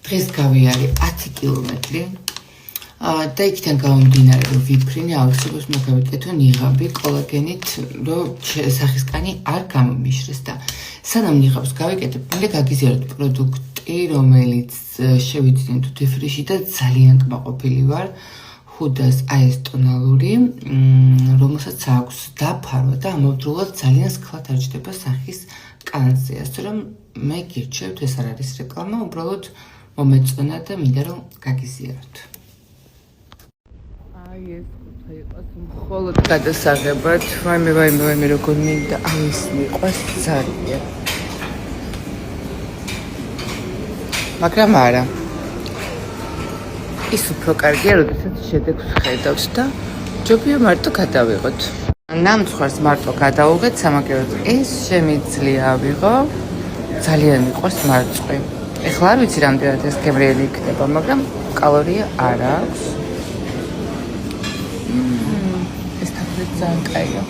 დღეს გავიარე 10 კილომეტრი და იქიდან გამომდინარე რომ ვიფრინე აუცილებლად უნდა გავიკეთო ნიღაბი კოლაგენით რომ სახისკანი არ გამომიშრეს და სანამ ნიღაბს გავიკეთებ მე გაგიზიაროთ პროდუქტი რომელიც შევიძინე Tutti Frutti და ძალიან კმაყოფილი ვარ ჰუდას აი ეს ტონალური რომელსაც აქვს დაფარვა და ამავდროულად ძალიან სქლად არჩდება სახის კანზე ასე რომ მე გირჩევთ ეს არ არის რეკლამა უბრალოდ მომეწონა და მინდა რომ გაგიზიაროთ აი ეს კუთხე იყოს მხოლოდ გადასაღებად ვაიმე როგორ მინდა ამის მიყვას ძალიან მაგრამ არა ის უფრო კარგია როდესაც შედეგს ხედავს და ჯობია მარტო გადავიღოთ ნამცხვარს მარტო გადავუღეთ სამაგეროდ ეს შემიძლია ავიღო ძალიან მიყვარს მარწყვი ეხლა არ ვიცი რამდენად ეს გემრიელი იქნება მაგრამ კალორია არ აქვს ეს თაფლით ძალიან კაია